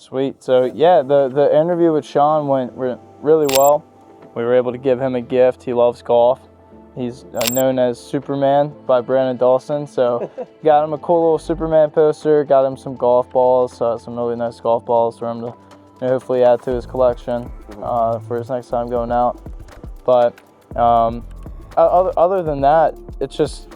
Sweet. So yeah, the interview with Sean went really well. We were able to give him a gift. He loves golf. He's known as Superman by Brandon Dawson. So got him a cool little Superman poster. Got him some golf balls, some really nice golf balls for him to hopefully add to his collection for his next time going out. But other than that, it's just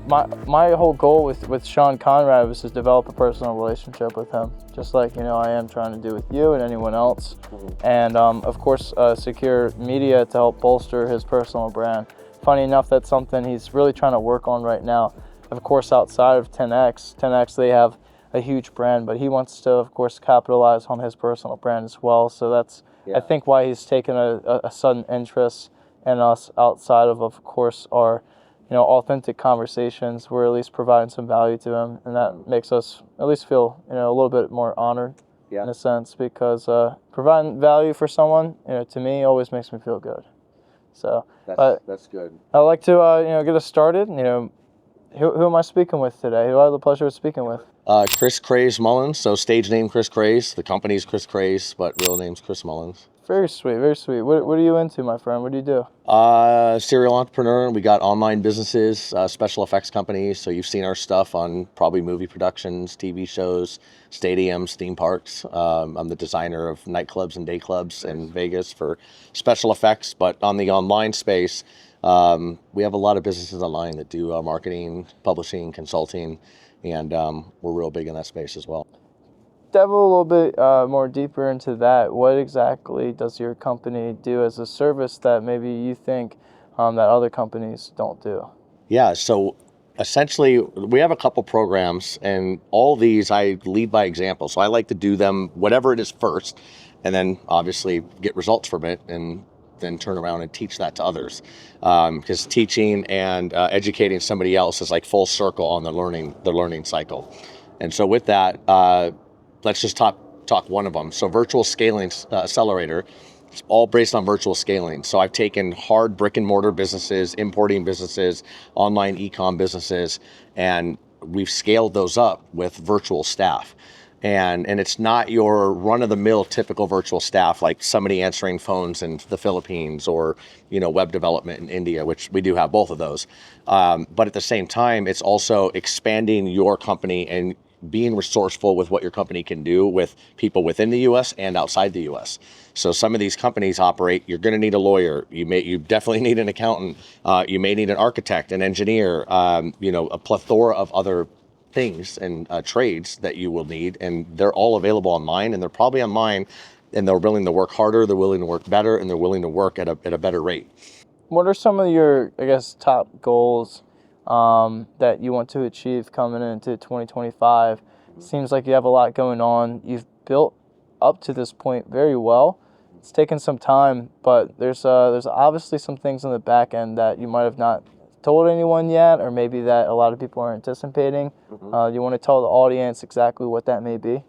my whole goal with Sean Conrad was to develop a personal relationship with him, just like I am trying to do with you and anyone else. And of course secure media to help bolster his personal brand. Funny enough, that's something he's really trying to work on right now. Of course, outside of 10X, they have a huge brand, but he wants to, of course, capitalize on his personal brand as well. So that's, I think, why he's taken a sudden interest in us outside of course, our authentic conversations. We're at least providing some value to him, and that makes us at least feel a little bit more honored in a sense, because providing value for someone, to me, always makes me feel good. So that's good. I'd like to get us started. Who am I speaking with today? Who do I have the pleasure of speaking with? Kris Kraze Mullins. So stage name Kris Kraze. The company's Kris Kraze, but real name's Kris Mullins. Very sweet, very sweet. What are you into, my friend? What do you do? Serial entrepreneur. We got online businesses, special effects companies. So you've seen our stuff on probably movie productions, TV shows, stadiums, theme parks. I'm the designer of nightclubs and day clubs in Vegas for special effects. But on the online space, we have a lot of businesses online that do marketing, publishing, consulting, and we're real big in that space as well. Delve a little bit more deeper into that. What exactly does your company do as a service that maybe you think that other companies don't do? Yeah, so essentially we have a couple programs, and all these I lead by example. So I like to do them, whatever it is, first, and then obviously get results from it, and then turn around and teach that to others. Because teaching and educating somebody else is like full circle on the learning cycle. And so with that, let's just talk one of them. So virtual scaling accelerator, it's all based on virtual scaling. So I've taken hard brick and mortar businesses, importing businesses, online e-com businesses, and we've scaled those up with virtual staff. And it's not your run-of-the-mill typical virtual staff like somebody answering phones in the Philippines or web development in India, which we do have both of those. But at the same time, it's also expanding your company and being resourceful with what your company can do with people within the U.S. and outside the U.S. So some of these companies operate, you're going to need a lawyer. You definitely need an accountant. You may need an architect, an engineer, a plethora of other things and trades that you will need. And they're all available online, and they're probably online, and they're willing to work harder, they're willing to work better, and they're willing to work at a better rate. What are some of your, top goals that you want to achieve coming into 2025? Seems like you have a lot going on. You've built up to this point very well. It's taken some time, but there's obviously some things on the back end that you might have not told anyone yet, or maybe that a lot of people are anticipating. You want to tell the audience exactly what that may be?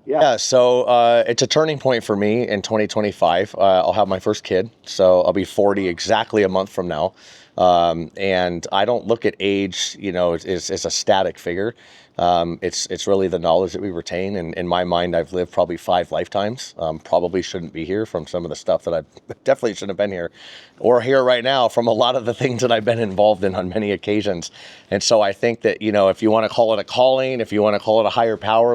Yeah, so it's a turning point for me in 2025. I'll have my first kid, so I'll be 40 exactly a month from now. And I don't look at age, as a static figure. It's really the knowledge that we retain. And in my mind, I've lived probably 5 lifetimes. Probably shouldn't be here from some of the stuff that I definitely shouldn't have been here, or here right now from a lot of the things that I've been involved in on many occasions. And so I think that, if you want to call it a calling, if you want to call it a higher power,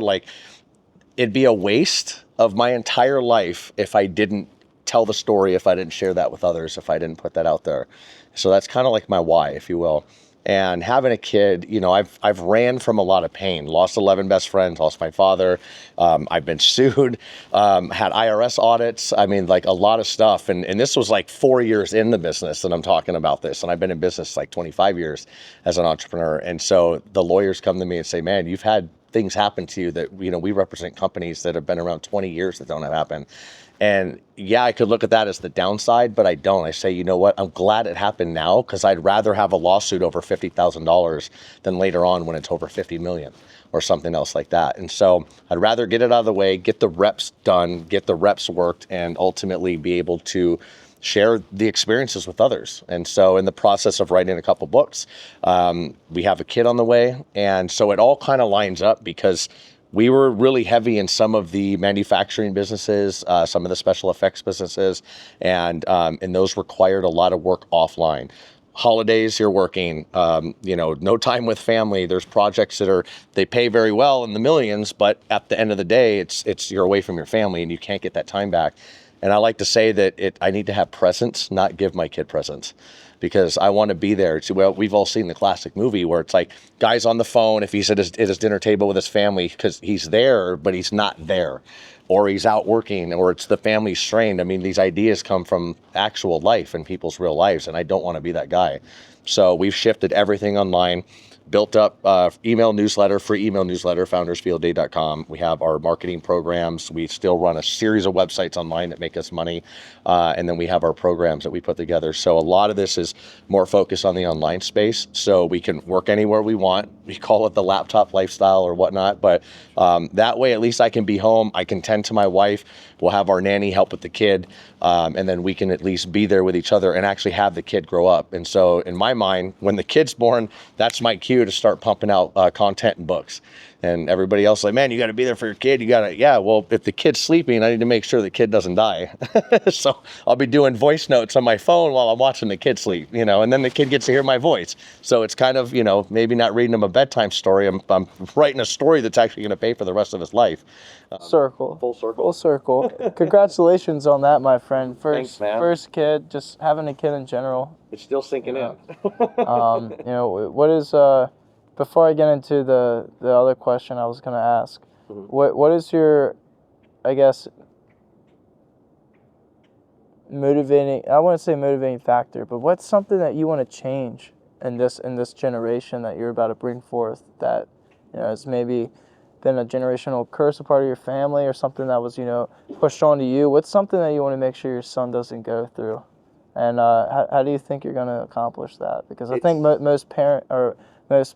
it'd be a waste of my entire life if I didn't tell the story, if I didn't share that with others, if I didn't put that out there. So that's kind of like my why, if you will. And having a kid, I've ran from a lot of pain, lost 11 best friends, lost my father. I've been sued, had IRS audits. I mean, a lot of stuff. And this was 4 years in the business that I'm talking about this. And I've been in business 25 years as an entrepreneur. And so the lawyers come to me and say, man, you've had things happen to you that, we represent companies that have been around 20 years that don't have happened. And yeah, I could look at that as the downside, but I don't. I say, you know what? I'm glad it happened now, because I'd rather have a lawsuit over $50,000 than later on when it's over $50 million or something else like that. And so I'd rather get it out of the way, get the reps done, get the reps worked, and ultimately be able to share the experiences with others. And so in the process of writing a couple books, we have a kid on the way. And so it all kind of lines up, because we were really heavy in some of the manufacturing businesses, some of the special effects businesses, and those required a lot of work offline. Holidays, you're working, no time with family. There's projects they pay very well in the millions, but at the end of the day, it's you're away from your family and you can't get that time back. And I like to say that I need to have presents, not give my kid presents, because I want to be there. Well, we've all seen the classic movie where it's like guy's on the phone if he's at his dinner table with his family because he's there, but he's not there, or he's out working, or it's the family strained. I mean, these ideas come from actual life and people's real lives, and I don't want to be that guy. So we've shifted everything online, built up free email newsletter, foundersfieldday.com. We have our marketing programs. We still run a series of websites online that make us money. And then we have our programs that we put together. So a lot of this is more focused on the online space. So we can work anywhere we want. We call it the laptop lifestyle or whatnot. But that way, at least I can be home. I can tend to my wife. We'll have our nanny help with the kid. And then we can at least be there with each other and actually have the kid grow up. And so in my mind, when the kid's born, that's my cue to start pumping out content and books. And everybody else like, man, you got to be there for your kid. Well, if the kid's sleeping, I need to make sure the kid doesn't die. So I'll be doing voice notes on my phone while I'm watching the kid sleep, and then the kid gets to hear my voice. So it's kind of, maybe not reading him a bedtime story. I'm writing a story that's actually going to pay for the rest of his life. Full circle. Congratulations on that, my friend. Thanks, man. First kid, just having a kid in general. It's still sinking in. What is, before I get into the other question I was going to ask, what is your, I guess, motivating, I wouldn't say motivating factor, but what's something that you want to change in this generation that you're about to bring forth that, has maybe been a generational curse, a part of your family, or something that was, pushed onto you? What's something that you want to make sure your son doesn't go through? And how do you think you're going to accomplish that? Because I think most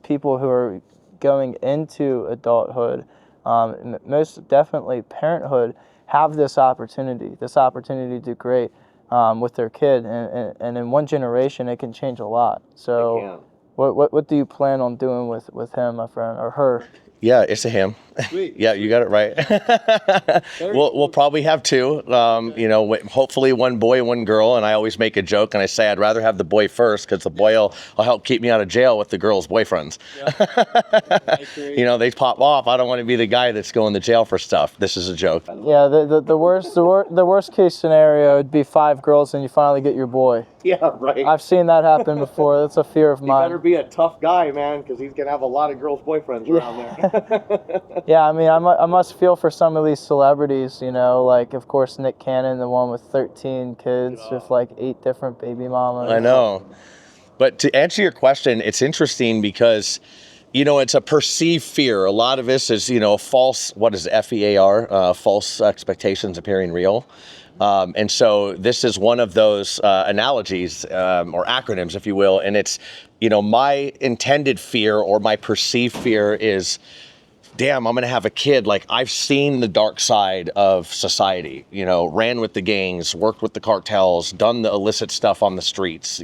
people who are going into adulthood, most definitely parenthood, have this opportunity to do great with their kid, and in one generation it can change a lot. So what do you plan on doing with him, my friend, or her? Yeah, it's a him. Sweet. Yeah, you got it right. We'll probably have two. Hopefully one boy, one girl. And I always make a joke and I say I'd rather have the boy first because the boy will help keep me out of jail with the girl's boyfriends. Yeah. They pop off. I don't want to be the guy that's going to jail for stuff. This is a joke. Yeah, the worst case scenario would be 5 girls and you finally get your boy. Yeah, right. I've seen that happen before. That's a fear of mine. You better be a tough guy, man, because he's gonna have a lot of girls' boyfriends around there. Yeah, I mean, I must feel for some of these celebrities, like, of course, Nick Cannon, the one with 13 kids with, 8 different baby mamas. I know. But to answer your question, it's interesting because, it's a perceived fear. A lot of this is, false, what is it, FEAR, false expectations appearing real. And so this is one of those analogies or acronyms, if you will. And it's, my intended fear or my perceived fear is, damn, I'm going to have a kid. Like, I've seen the dark side of society, ran with the gangs, worked with the cartels, done the illicit stuff on the streets,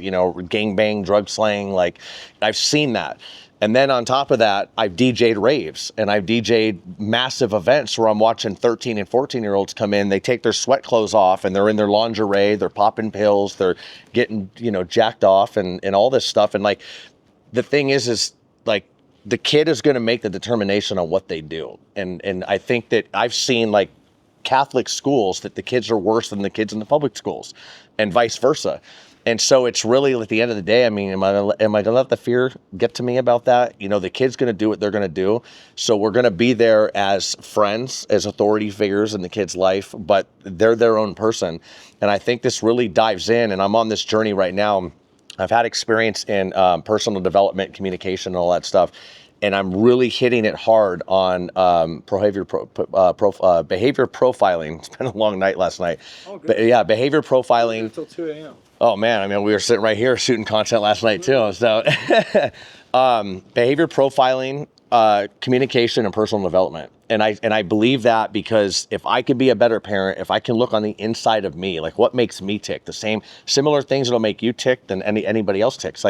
gang bang, drug slaying. Like, I've seen that. And then on top of that, I've DJ'd raves and I've DJ'd massive events where I'm watching 13 and 14-year-olds come in. They take their sweat clothes off and they're in their lingerie. They're popping pills. They're getting, jacked off and all this stuff. And the thing is the kid is going to make the determination on what they do. And I think that I've seen Catholic schools that the kids are worse than the kids in the public schools and vice versa. And so it's really, at the end of the day, I mean, am I going to let the fear get to me about that? The kid's going to do what they're going to do. So we're going to be there as friends, as authority figures in the kid's life, but they're their own person. And I think this really dives in, and I'm on this journey right now. I've had experience in personal development, communication, and all that stuff. And I'm really hitting it hard on behavior profiling. It's been a long night last night. Oh, but yeah, behavior profiling. Until 2 a.m. Oh man, I mean, we were sitting right here shooting content last night too. So behavior profiling, communication, and personal development. And I believe that because if I can be a better parent, if I can look on the inside of me, what makes me tick, similar things that'll make you tick than anybody else ticks.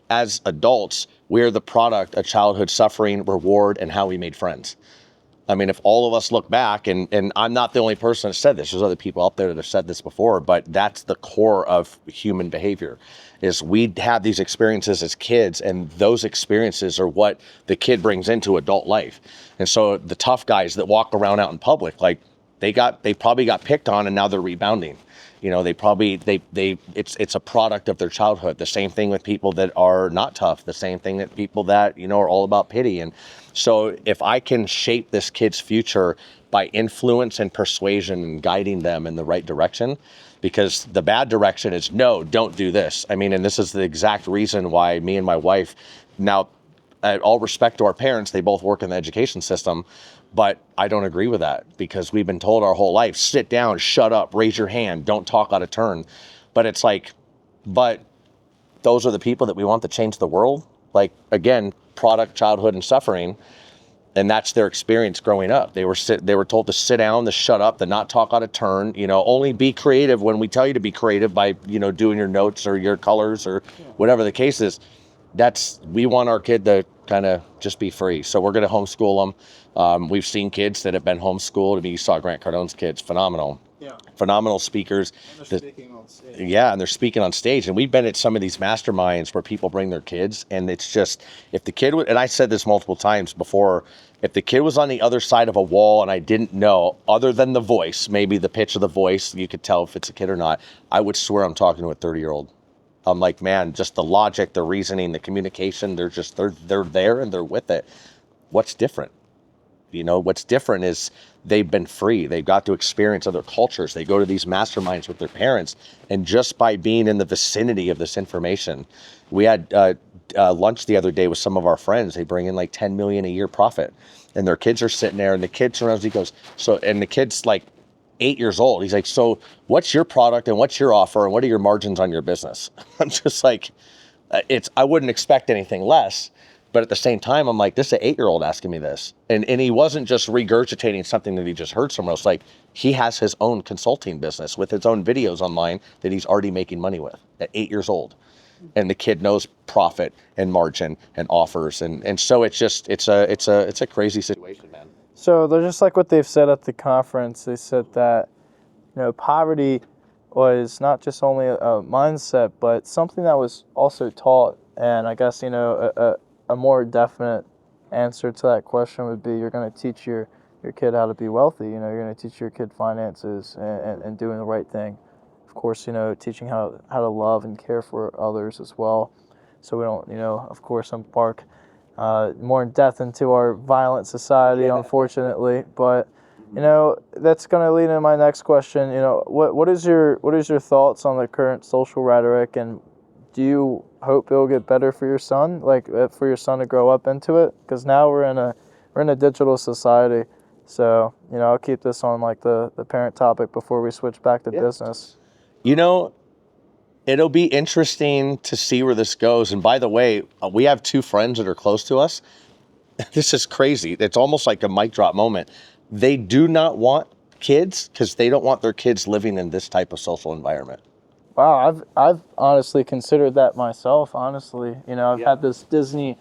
As adults, we're the product of childhood suffering, reward, and how we made friends. I mean, if all of us look back, and I'm not the only person that said this, there's other people out there that have said this before, but that's the core of human behavior, is we have these experiences as kids, and those experiences are what the kid brings into adult life. And so the tough guys that walk around out in public, like they probably got picked on, and now they're rebounding. You know, it's a product of their childhood. The same thing with people that are not tough, the same thing that people that, you know, are all about pity. And so if I can shape this kid's future by influence and persuasion and guiding them in the right direction, because the bad direction is, no, don't do this. I mean, and this is the exact reason why me and my wife, now, all respect to our parents, they both work in the education system, but I don't agree with that, because we've been told our whole life, sit down, shut up, raise your hand, don't talk out of turn. But it's like, but those are the people that we want to change the world. Like, again, product, childhood, and suffering. And that's their experience growing up. They were told to sit down, to shut up, to not talk out of turn, you know, only be creative when we tell you to be creative by, you know, doing your notes or your colors or whatever the case is. We want our kid to kind of just be free. So we're going to homeschool them. We've seen kids that have been homeschooled. I mean, you saw Grant Cardone's kids, phenomenal. Yeah. Phenomenal speakers. And they're speaking on stage. Yeah, and they're speaking on stage. And we've been at some of these masterminds where people bring their kids, and it's just, if the kid and I said this multiple times before, if the kid was on the other side of a wall and I didn't know, other than the voice, maybe the pitch of the voice, you could tell if it's a kid or not, I would swear I'm talking to a 30-year-old. I'm like, man, just the logic, the reasoning, the communication, they're there and they're with it. What's different? You know, what's different is they've been free. They've got to experience other cultures. They go to these masterminds with their parents. And just by being in the vicinity of this information, we had lunch the other day with some of our friends. They bring in like 10 million a year profit, and their kids are sitting there, and the kid surrounds, he goes, and the kid's like 8 years old. He's like, so what's your product and what's your offer and what are your margins on your business? I'm just like, I wouldn't expect anything less. But at the same time, I'm like, this is an 8-year-old asking me this. And he wasn't just regurgitating something that he just heard somewhere else. Like, he has his own consulting business with his own videos online that he's already making money with at 8 years old. And the kid knows profit and margin and offers. And so it's a crazy situation, man. So they're just like what they've said at the conference. They said that, you know, poverty was not just only a mindset, but something that was also taught. And I guess, you know, a more definite answer to that question would be, you're going to teach your kid how to be wealthy. You know, you're going to teach your kid finances and doing the right thing. Of course, you know, teaching how to love and care for others as well. So we don't, you know, of course, embark more in depth into our violent society, unfortunately. But, you know, that's going to lead into my next question. You know, what is your thoughts on the current social rhetoric, and do you hope it'll get better for your son, like for your son to grow up into it? Because now we're in a digital society. So, you know, I'll keep this on like the parent topic before we switch back to business. You know, it'll be interesting to see where this goes. And by the way, we have 2 friends that are close to us. This is crazy. It's almost like a mic drop moment. They do not want kids because they don't want their kids living in this type of social environment. Wow, I've honestly considered that myself. Honestly, you know, I've had this Disney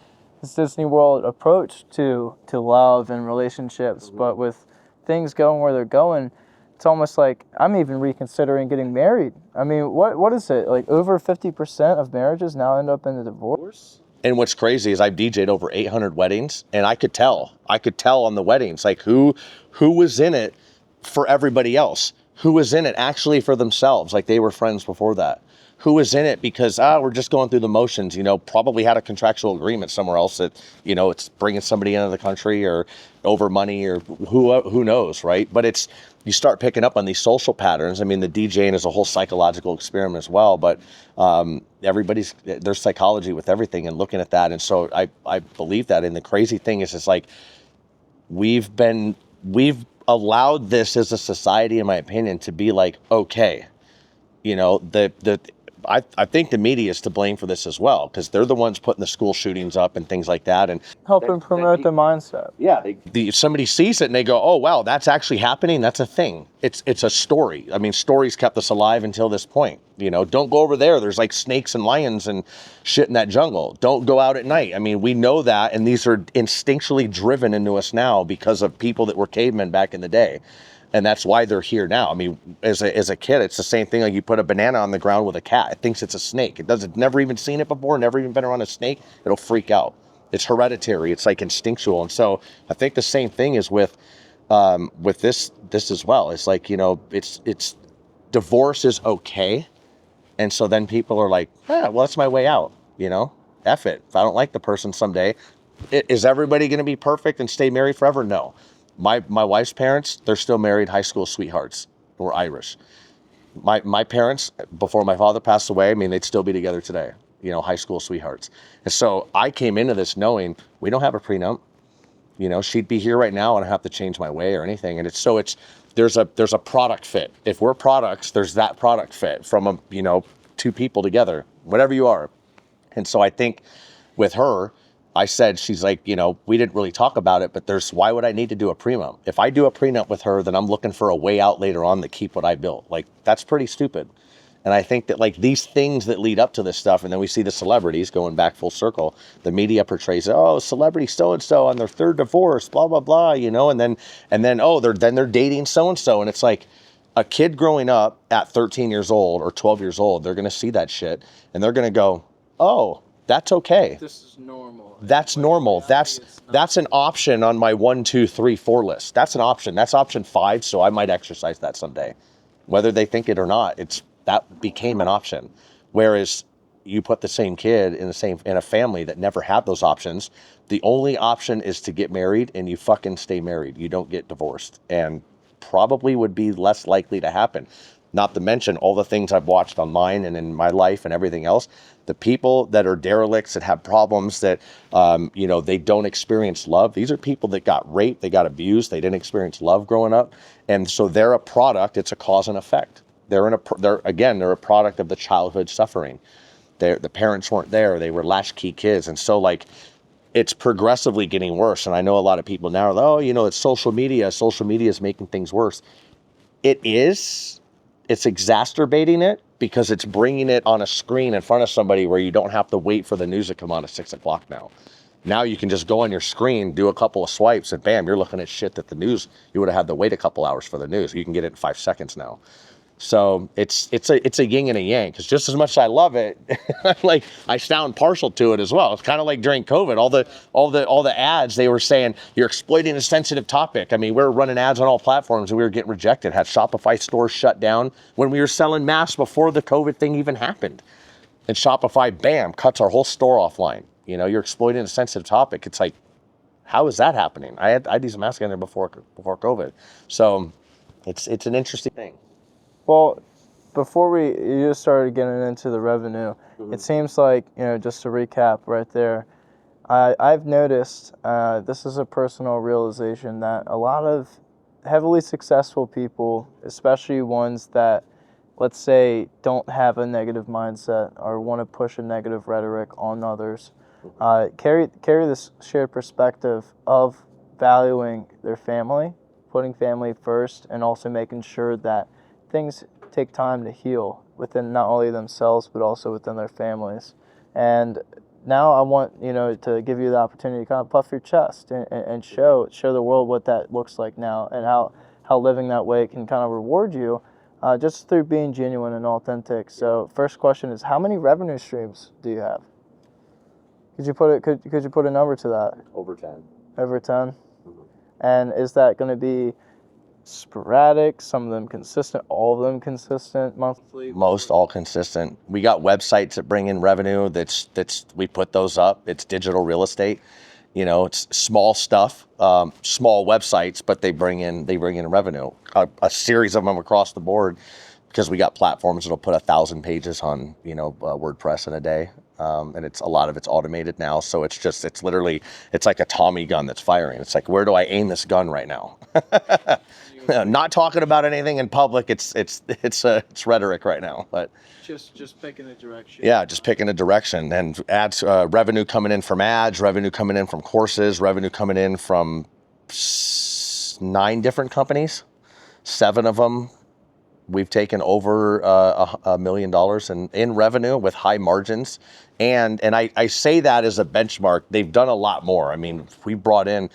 World approach to love and relationships, but with things going where they're going, it's almost like I'm even reconsidering getting married. I mean, what is it? Like over 50% of marriages now end up in a divorce? And what's crazy is I've DJ'd over 800 weddings, and I could tell on the weddings, like who was in it for everybody else. Who was in it actually for themselves, like they were friends before that. Who was in it because, we're just going through the motions, you know, probably had a contractual agreement somewhere else that, you know, it's bringing somebody into the country or over money or who knows, right? But you start picking up on these social patterns. I mean, the DJing is a whole psychological experiment as well, but there's psychology with everything and looking at that. And so I believe that. And the crazy thing is, it's like we've allowed this as a society, in my opinion, to be like, okay, you know, I think the media is to blame for this as well, because they're the ones putting the school shootings up and things like that, and helping promote the mindset. Yeah, somebody sees it and they go, "Oh wow, that's actually happening. That's a thing. It's a story." I mean, stories kept us alive until this point. You know, don't go over there. There's like snakes and lions and shit in that jungle. Don't go out at night. I mean, we know that, and these are instinctually driven into us now because of people that were cavemen back in the day. And that's why they're here now. I mean, as a kid, it's the same thing. Like you put a banana on the ground with a cat, it thinks it's a snake. It doesn't, never even seen it before, never even been around a snake. It'll freak out. It's hereditary. It's like instinctual. And so I think the same thing is with this as well. It's like, you know, it's divorce is okay. And so then people are like, well, that's my way out. You know, F it. If I don't like the person someday, is everybody going to be perfect and stay married forever? No. My wife's parents, they're still married high school sweethearts. We're Irish. My parents, before my father passed away, I mean, they'd still be together today, you know, high school sweethearts. And so I came into this knowing we don't have a prenup. You know, she'd be here right now and I don't have to change my way or anything. And there's a product fit. If we're products, there's that product fit from two people together, whatever you are. And so I think with her, I said, she's like, you know, we didn't really talk about it, but why would I need to do a prenup? If I do a prenup with her, then I'm looking for a way out later on to keep what I built. Like, that's pretty stupid. And I think that like these things that lead up to this stuff, and then we see the celebrities going back full circle, the media portrays, oh, celebrity so-and-so on their third divorce, blah, blah, blah, you know, and then, they're dating so-and-so. And it's like a kid growing up at 13 years old or 12 years old, they're going to see that shit and they're going to go, oh, that's okay. This is normal. That's normal. That's an option on my 1, 2, 3, 4 list. That's an option. That's option 5. So I might exercise that someday, whether they think it or not. That became an option. Whereas you put the same kid in a family that never had those options. The only option is to get married, and you fucking stay married. You don't get divorced, and probably would be less likely to happen. Not to mention all the things I've watched online and in my life and everything else. The people that are derelicts, that have problems, that, they don't experience love. These are people that got raped, they got abused, they didn't experience love growing up. And so they're a product, it's a cause and effect. They're a product of the childhood suffering. The parents weren't there, they were latchkey kids. And so like, it's progressively getting worse. And I know a lot of people now are like, oh, you know, it's social media is making things worse. It is. It's exacerbating it because it's bringing it on a screen in front of somebody where you don't have to wait for the news to come on at 6 o'clock now. Now you can just go on your screen, do a couple of swipes, and bam, you're looking at shit that the news, you would have had to wait a couple hours for the news. You can get it in 5 seconds now. So it's a yin and a yang, because just as much as I love it, like I sound partial to it as well. It's kind of like during COVID, all the ads, they were saying you're exploiting a sensitive topic. I mean, we were running ads on all platforms and we were getting rejected. Had Shopify stores shut down when we were selling masks before the COVID thing even happened. And Shopify, bam, cuts our whole store offline. You know, you're exploiting a sensitive topic. It's like, how is that happening? I had these masks in there before COVID. So it's an interesting thing. Well, before you just started getting into the revenue, It seems like, just to recap right there, I've noticed, this is a personal realization, that a lot of heavily successful people, especially ones that, let's say, don't have a negative mindset or want to push a negative rhetoric on others, carry this shared perspective of valuing their family, putting family first, and also making sure that things take time to heal within not only themselves but also within their families. And now I want to give you the opportunity to kind of puff your chest and show the world what that looks like now, and how living that way can kind of reward you just through being genuine and authentic. So first question is, how many revenue streams do you have? Could you put a number to that? Over 10. Over 10? And is that going to be sporadic, some of them consistent, all of them consistent monthly? Most all consistent. We got websites that bring in revenue. We put those up. It's digital real estate. It's small stuff, small websites, but they bring in revenue. A series of them across the board. because we got platforms that'll put 1,000 pages on, WordPress in a day. And a lot of it's automated now. So it's literally, it's like a Tommy gun that's firing. It's like, where do I aim this gun right now? Not talking about anything in public. It's rhetoric right now, but just picking a direction. yeah, just picking a direction. And ads, revenue coming in from ads, revenue coming in from courses, revenue coming in from 9 different companies. 7 of them we've taken over $1 million in revenue with high margins. And I say that as a benchmark. They've done a lot more. I mean, we brought in,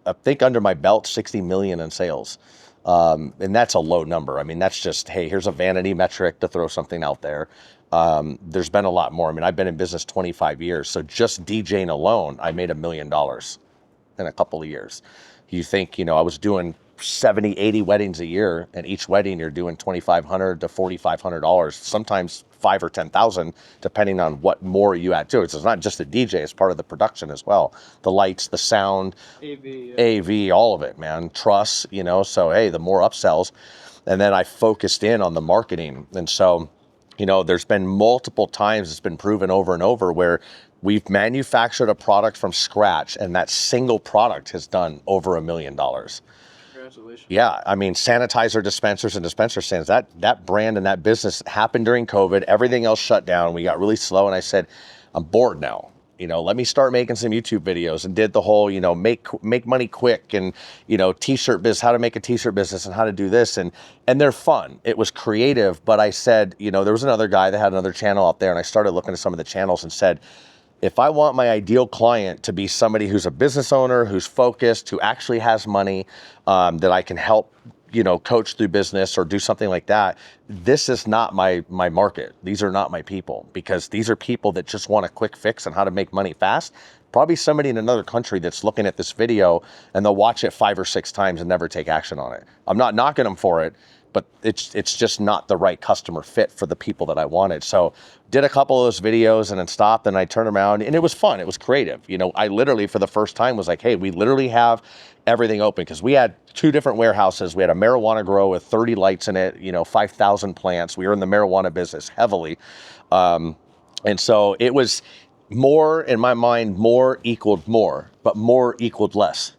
I think under my belt, 60 million in sales. And that's a low number. I mean, that's just, hey, here's a vanity metric to throw something out there. There's been a lot more. I mean, I've been in business 25 years. So just DJing alone, I made $1 million in a couple of years. You think, I was doing 70, 80 weddings a year, and each wedding you're doing $2,500 to $4,500, sometimes 5 or 10,000, depending on what more you add to it. So it's not just the DJ; it's part of the production as well. The lights, the sound, AV, all of it, man. Truss, So hey, the more upsells, and then I focused in on the marketing, and so, there's been multiple times it's been proven over and over where we've manufactured a product from scratch, and that single product has done over $1 million. Congratulations. Yeah, I mean, sanitizer dispensers and dispenser stands, that brand and that business happened during COVID. Everything else shut down. We got really slow, and I said, I'm bored now. Let me start making some YouTube videos, and did the whole, make money quick, and, t-shirt business, how to make a t-shirt business and how to do this. And they're fun. It was creative, but I said, there was another guy that had another channel out there, and I started looking at some of the channels and said, if I want my ideal client to be somebody who's a business owner, who's focused, who actually has money, that I can help, coach through business or do something like that, this is not my market. These are not my people, because these are people that just want a quick fix on how to make money fast. Probably somebody in another country that's looking at this video and they'll watch it 5 or 6 times and never take action on it. I'm not knocking them for it, but it's just not the right customer fit for the people that I wanted. So did a couple of those videos and then stopped, and I turned around, and it was fun. It was creative. I literally for the first time was like, hey, we literally have everything open, because we had 2 different warehouses. We had a marijuana grow with 30 lights in it, 5,000 plants. We were in the marijuana business heavily. And so it was more, in my mind, more equaled more, but more equaled less,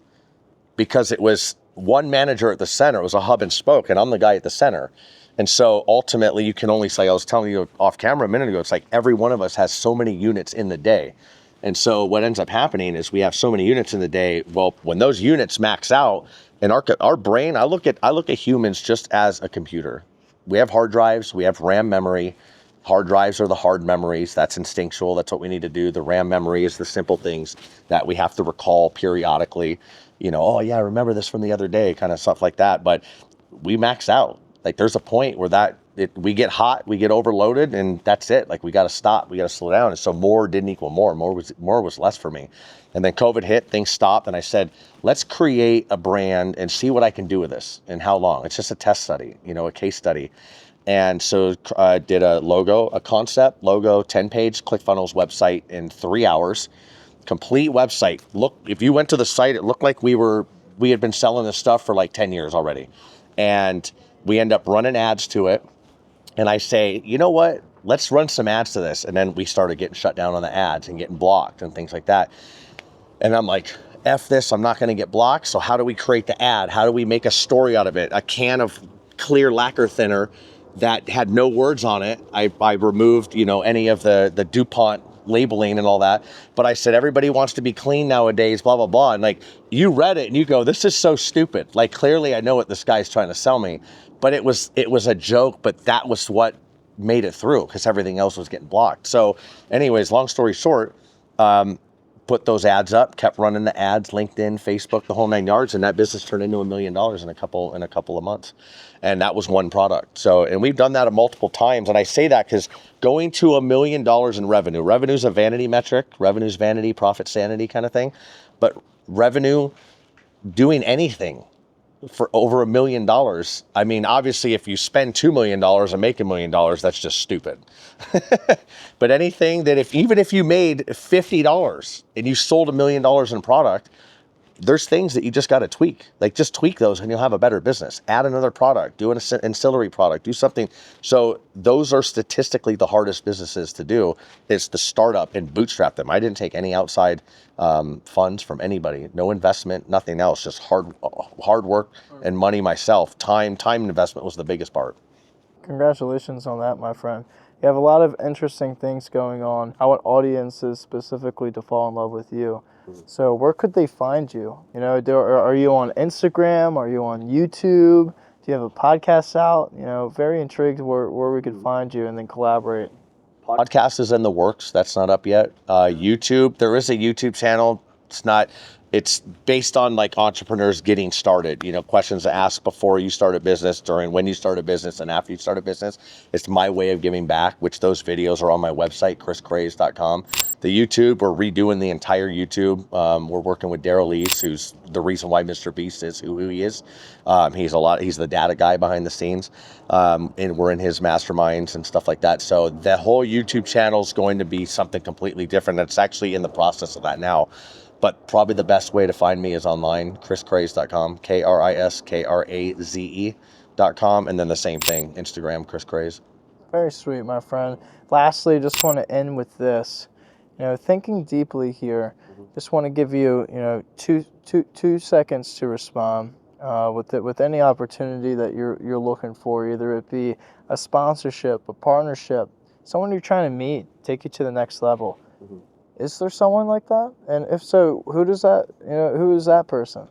because it was one manager at the center. It was a hub and spoke, and I'm the guy at the center. And so ultimately you can only say, I was telling you off camera a minute ago, it's like every one of us has so many units in the day. And so what ends up happening is we have so many units in the day. Well, when those units max out, in our brain, I look at humans just as a computer. We have hard drives, we have RAM memory. Hard drives are the hard memories. That's instinctual. That's what we need to do. The RAM memory is the simple things that we have to recall periodically. Oh yeah, I remember this from the other day, kind of stuff like that. But we max out. Like there's a point where we get hot, we get overloaded, and that's it. Like we got to stop, we got to slow down. And so more didn't equal more. More was less for me. And then COVID hit, things stopped, and I said, let's create a brand and see what I can do with this and how long. It's just a test study, a case study. And so I did a logo, a concept logo, 10-page ClickFunnels website in 3 hours. Complete website. Look, if you went to the site, it looked like we had been selling this stuff for like 10 years already. And we end up running ads to it. And I say, you know what? Let's run some ads to this. And then we started getting shut down on the ads and getting blocked and things like that. And I'm like, F this, I'm not going to get blocked. So how do we create the ad? How do we make a story out of it? A can of clear lacquer thinner that had no words on it. I removed, any of the DuPont labeling and all that. But I said, everybody wants to be clean nowadays, blah, blah, blah. And like, you read it and you go, this is so stupid. Like, clearly I know what this guy's trying to sell me, but it was a joke, but that was what made it through, because everything else was getting blocked. So anyways, long story short, put those ads up, kept running the ads, LinkedIn, Facebook, the whole 9 yards, and that business turned into $1 million in a couple of months. And that was one product. So, and we've done that multiple times. And I say that because going to $1 million in revenue is a vanity metric. Revenue's vanity, profit sanity kind of thing. But revenue, doing anything for over $1 million. I mean, obviously, if you spend $2 million and make $1 million, that's just stupid. But anything that even if you made $50 and you sold $1 million in product, there's things that you just got to tweak. Like just tweak those and you'll have a better business. Add another product, do an ancillary product, do something. So those are statistically the hardest businesses to do, is to start up and bootstrap them. I didn't take any outside funds from anybody, no investment, nothing else, just hard work and money myself. Time investment was the biggest part. Congratulations on that, my friend. You have a lot of interesting things going on. I want audiences specifically to fall in love with you. So where could they find you? You know, are you on Instagram? Are you on YouTube? Do you have a podcast out? You know, very intrigued where we could find you and then collaborate. Podcast is in the works. That's not up yet. YouTube, there is a YouTube channel. It's based on like entrepreneurs getting started, you know, questions to ask before you start a business, during when you start a business, and after you start a business. It's my way of giving back, which those videos are on my website, kriskraze.com. The YouTube, we're redoing the entire YouTube. We're working with Daryl Lees, who's the reason why Mr. Beast is who he is. He's the data guy behind the scenes. And we're in his masterminds and stuff like that. So the whole YouTube channel is going to be something completely different. It's actually in the process of that now. But probably the best way to find me is online, kriskraze.com, KrisKraze.com, and then the same thing, Instagram, Kris Kraze. Very sweet, my friend. Lastly, just want to end with this. You know, thinking deeply here, just want to give you, you know, two seconds to respond with any opportunity that you're looking for, either it be a sponsorship, a partnership, someone you're trying to meet, take you to the next level. Is there someone like that? And if so, who is that person?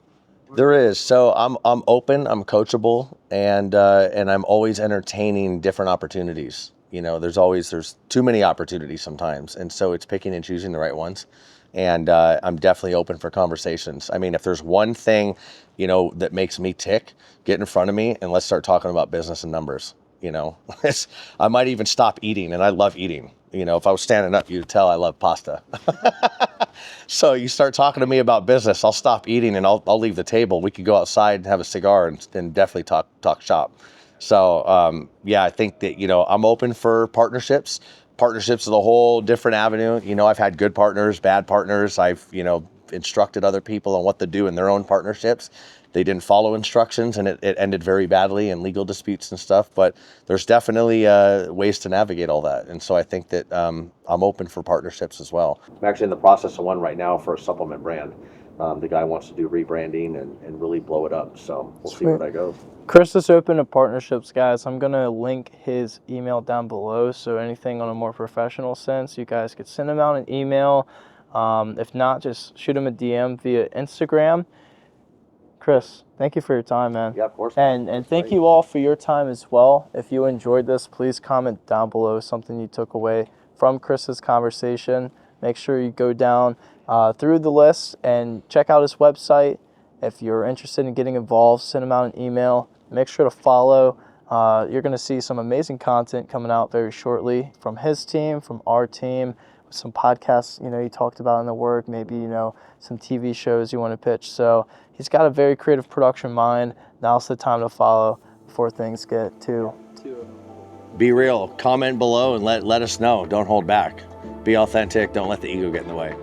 There is. So I'm open, I'm coachable, and I'm always entertaining different opportunities. You know, there's too many opportunities sometimes, and so it's picking and choosing the right ones. And I'm definitely open for conversations. I mean, if there's one thing, you know, that makes me tick, get in front of me and let's start talking about business and numbers. You know, I might even stop eating, and I love eating. You know, if I was standing up, you'd tell I love pasta. So you start talking to me about business, I'll stop eating and I'll leave the table. We could go outside and have a cigar and definitely talk shop. So yeah, I think that, you know, I'm open for partnerships. Partnerships is a whole different avenue. You know, I've had good partners, bad partners. I've, you know, instructed other people on what to do in their own partnerships. They didn't follow instructions and it ended very badly in legal disputes and stuff, but there's definitely ways to navigate all that. And so I think that I'm open for partnerships as well. I'm actually in the process of one right now for a supplement brand. The guy wants to do rebranding and really blow it up. So we'll see where that goes. Kris is open to partnerships, guys. I'm going to link his email down below. So anything on a more professional sense, you guys could send him out an email. If not, just shoot him a DM via Instagram. Kris, thank you for your time, man. Yeah, of course. And thank you all for your time as well. If you enjoyed this, please comment down below something you took away from Kris's conversation. Make sure you go down through the list and check out his website. If you're interested in getting involved, send him out an email. Make sure to follow. You're going to see some amazing content coming out very shortly from his team, from our team, some podcasts, you know, you talked about in the work, maybe, you know, some TV shows you want to pitch. So he's got a very creative production mind. Now's the time to follow before things get too. Be real. Comment below and let us know. Don't hold back. Be authentic. Don't let the ego get in the way.